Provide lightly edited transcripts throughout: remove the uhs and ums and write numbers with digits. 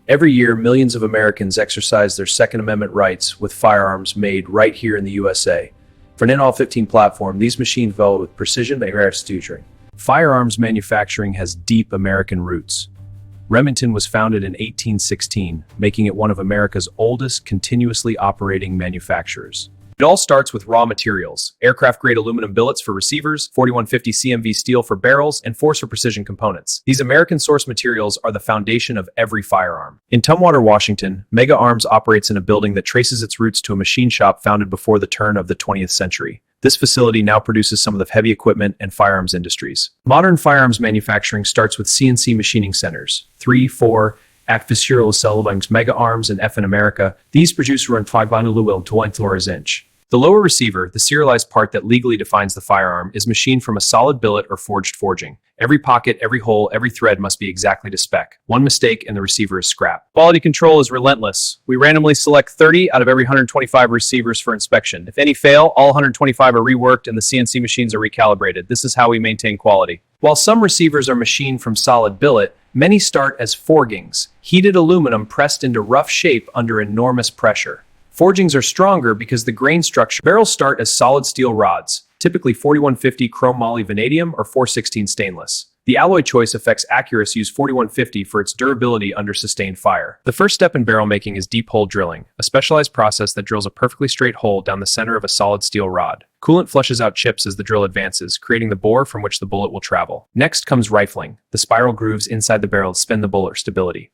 Every year, millions of Americans exercise their Second Amendment rights with firearms made right here in the USA. For an AR-15 platform, these machines developed with precision and manufacturing. Firearms manufacturing has deep American roots. Remington was founded in 1816, making it one of America's oldest continuously operating manufacturers. It all starts with raw materials: aircraft-grade aluminum billets for receivers, 4150 CMV steel for barrels, and force for precision components. These American-sourced materials are the foundation of every firearm. In Tumwater, Washington, Mega Arms operates in a building that traces its roots to a machine shop founded before the turn of the 20th century. This facility now produces some of the heavy equipment and firearms industries. Modern firearms manufacturing starts with CNC machining centers, 3, 4, at Fisurial Cellbanks, Mega Arms, and FN America. These produce around 5 to inch. The lower receiver, the serialized part that legally defines the firearm, is machined from a solid billet or forged forging. Every pocket, every hole, every thread must be exactly to spec. One mistake and the receiver is scrapped. Quality control is relentless. We randomly select 30 out of every 125 receivers for inspection. If any fail, all 125 are reworked and the CNC machines are recalibrated. This is how we maintain quality. While some receivers are machined from solid billet, many start as forgings, heated aluminum pressed into rough shape under enormous pressure. Forgings are stronger because the grain structure. Barrels start as solid steel rods, typically 4150 chrome moly vanadium or 416 stainless. The alloy choice affects accuracy. Use 4150 for its durability under sustained fire. The first step in barrel making is deep hole drilling, a specialized process that drills a perfectly straight hole down the center of a solid steel rod. Coolant flushes out chips as the drill advances, creating the bore from which the bullet will travel. Next comes rifling. The spiral grooves inside the barrel spin the bullet for stability.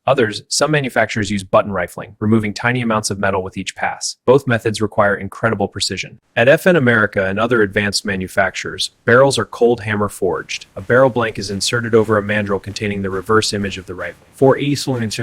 Some manufacturers use button rifling, removing tiny amounts of metal with each pass. Both methods require incredible precision. At FN America and other advanced manufacturers, barrels are cold hammer forged. A barrel blank is inserted over a mandrel containing the reverse image of the rifle. For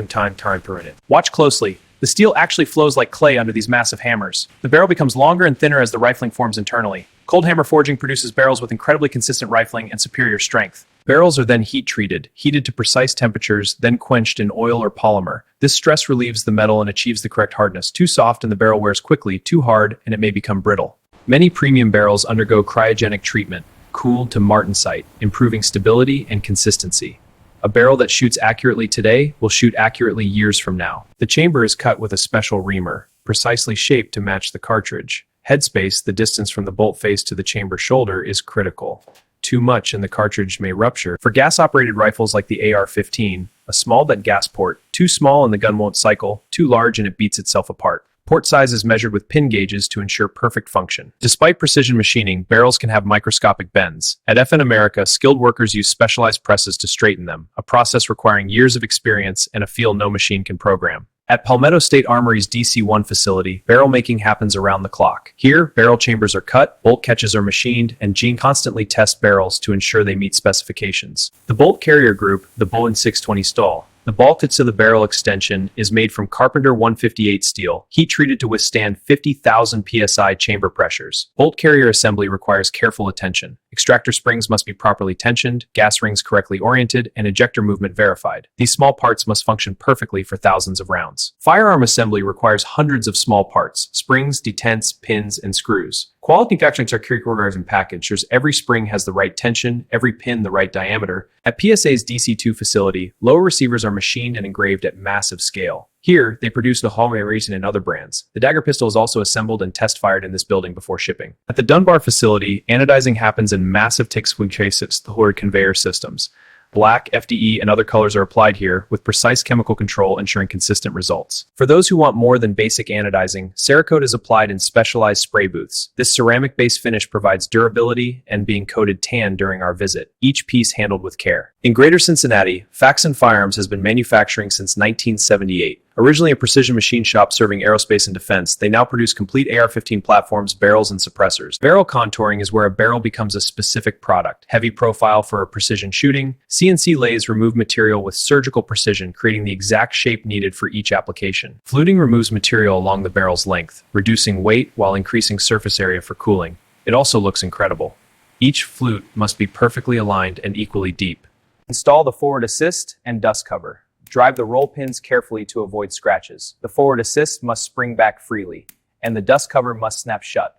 time per minute. Watch closely. The steel actually flows like clay under these massive hammers. The barrel becomes longer and thinner as the rifling forms internally. Cold hammer forging produces barrels with incredibly consistent rifling and superior strength. Barrels are then heated to precise temperatures, then quenched in oil or polymer. This stress relieves the metal and achieves the correct hardness. Too soft and the barrel wears quickly, too hard and it may become brittle. Many premium barrels undergo cryogenic treatment, cooled to martensite, improving stability and consistency. A barrel that shoots accurately today will shoot accurately years from now. The chamber is cut with a special reamer, precisely shaped to match the cartridge. Headspace, the distance from the bolt face to the chamber shoulder, is critical. Too much and the cartridge may rupture. For gas-operated rifles like the AR-15, a small bed gas port. Too small and the gun won't cycle, too large and it beats itself apart. Port size is measured with pin gauges to ensure perfect function. Despite precision machining, barrels can have microscopic bends. At FN America, skilled workers use specialized presses to straighten them, a process requiring years of experience and a feel no machine can program. At Palmetto State Armory's DC-1 facility, barrel making happens around the clock. Here, barrel chambers are cut, bolt catches are machined, and Gene constantly tests barrels to ensure they meet specifications. The bolt carrier group, the Bowen 620 stall. The ball tips of the barrel extension is made from Carpenter 158 steel, heat-treated to withstand 50,000 psi chamber pressures. Bolt carrier assembly requires careful attention. Extractor springs must be properly tensioned, gas rings correctly oriented, and ejector movement verified. These small parts must function perfectly for thousands of rounds. Firearm assembly requires hundreds of small parts: springs, detents, pins, and screws. Quality manufacturing requires and package ensures every spring has the right tension, every pin the right diameter. At PSA's DC-2 facility, lower receivers are machined and engraved at massive scale. Here, they produce the Armory and other brands. The dagger pistol is also assembled and test-fired in this building before shipping. At the Dunbar facility, anodizing happens in massive tick-swing chases, the conveyor systems. Black, FDE, and other colors are applied here, with precise chemical control ensuring consistent results. For those who want more than basic anodizing, Cerakote is applied in specialized spray booths. This ceramic-based finish provides durability and being coated tan during our visit, each piece handled with care. In Greater Cincinnati, Faxon Firearms has been manufacturing since 1978. Originally a precision machine shop serving aerospace and defense, they now produce complete AR-15 platforms, barrels, and suppressors. Barrel contouring is where a barrel becomes a specific product. Heavy profile for precision shooting. CNC lathes remove material with surgical precision, creating the exact shape needed for each application. Fluting removes material along the barrel's length, reducing weight while increasing surface area for cooling. It also looks incredible. Each flute must be perfectly aligned and equally deep. Install the forward assist and dust cover. Drive the roll pins carefully to avoid scratches. The forward assist must spring back freely, and the dust cover must snap shut.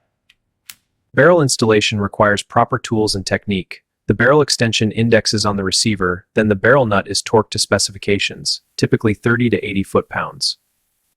Barrel installation requires proper tools and technique. The barrel extension indexes on the receiver, then the barrel nut is torqued to specifications, typically 30 to 80 foot-pounds.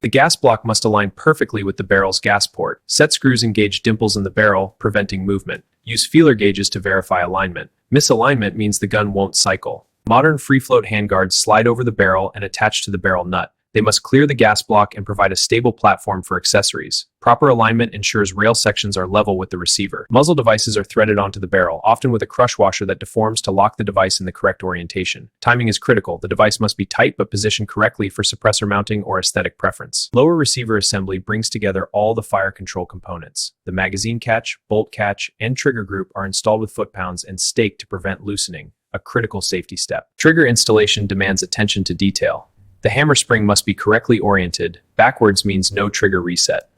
The gas block must align perfectly with the barrel's gas port. Set screws engage dimples in the barrel, preventing movement. Use feeler gauges to verify alignment. Misalignment means the gun won't cycle. Modern free-float handguards slide over the barrel and attach to the barrel nut. They must clear the gas block and provide a stable platform for accessories. Proper alignment ensures rail sections are level with the receiver. Muzzle devices are threaded onto the barrel, often with a crush washer that deforms to lock the device in the correct orientation. Timing is critical. The device must be tight but positioned correctly for suppressor mounting or aesthetic preference. Lower receiver assembly brings together all the fire control components. The magazine catch, bolt catch, and trigger group are installed with foot-pounds and staked to prevent loosening, a critical safety step. Trigger installation demands attention to detail. The hammer spring must be correctly oriented. Backwards means no trigger reset.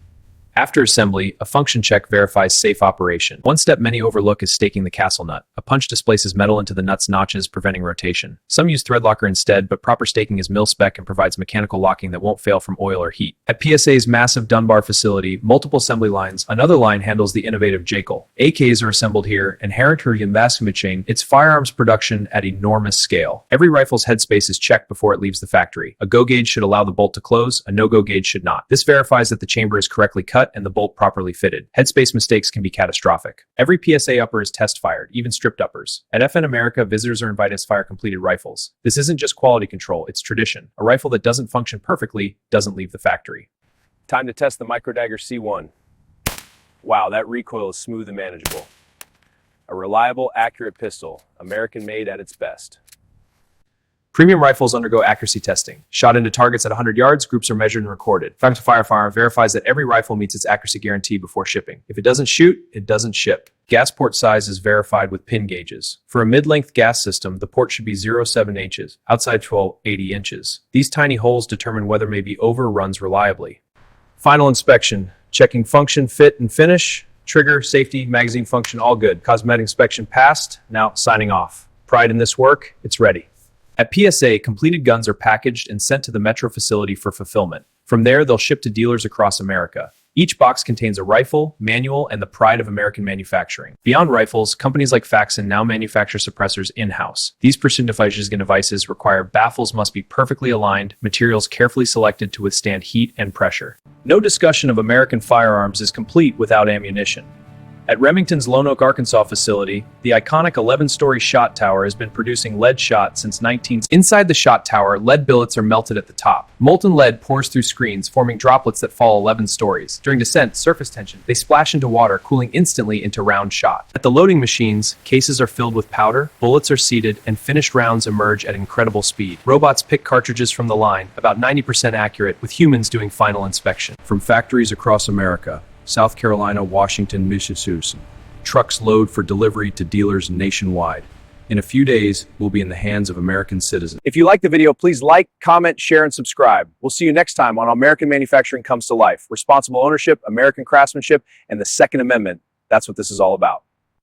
After assembly, a function check verifies safe operation. One step many overlook is staking the castle nut. A punch displaces metal into the nut's notches, preventing rotation. Some use thread locker instead, but proper staking is mil-spec and provides mechanical locking that won't fail from oil or heat. At PSA's massive Dunbar facility, multiple assembly lines, another line handles the innovative JACL. AKs are assembled here, and chain. It's firearms production at enormous scale. Every rifle's headspace is checked before it leaves the factory. A go gauge should allow the bolt to close, a no-go gauge should not. This verifies that the chamber is correctly cut and the bolt properly fitted. Headspace mistakes can be catastrophic. Every PSA upper is test fired, even stripped uppers. At FN America, visitors are invited to fire completed rifles. This isn't just quality control, it's tradition. A rifle that doesn't function perfectly doesn't leave the factory. Time to test the Microdagger C1. Wow, that recoil is smooth and manageable. A reliable, accurate pistol, American-made at its best. Premium rifles undergo accuracy testing. Shot into targets at 100 yards, groups are measured and recorded. Faxon Firearm verifies that every rifle meets its accuracy guarantee before shipping. If it doesn't shoot, it doesn't ship. Gas port size is verified with pin gauges. For a mid-length gas system, the port should be 0.7 inches, outside 80 inches. These tiny holes determine whether may be over or runs reliably. Final inspection. Checking function, fit, and finish. Trigger, safety, magazine function, all good. Cosmetic inspection passed. Now signing off. Pride in this work, it's ready. At PSA, completed guns are packaged and sent to the Metro facility for fulfillment. From there, they'll ship to dealers across America. Each box contains a rifle, manual, and the pride of American manufacturing. Beyond rifles, companies like Faxon now manufacture suppressors in-house. These precision devices require baffles must be perfectly aligned, materials carefully selected to withstand heat and pressure. No discussion of American firearms is complete without ammunition. At Remington's Lonoke, Arkansas facility, the iconic 11-story shot tower has been producing lead shot since 19... Inside the shot tower, lead billets are melted at the top. Molten lead pours through screens, forming droplets that fall 11 stories. During descent, surface tension, they splash into water, cooling instantly into round shot. At the loading machines, cases are filled with powder, bullets are seated, and finished rounds emerge at incredible speed. Robots pick cartridges from the line, about 90% accurate, with humans doing final inspection. From factories across America, South Carolina, Washington, Massachusetts. Trucks load for delivery to dealers nationwide. In a few days, we'll be in the hands of American citizens. If you like the video, please like, comment, share, and subscribe. We'll see you next time on American Manufacturing Comes to Life. Responsible ownership, American craftsmanship, and the Second Amendment. That's what this is all about.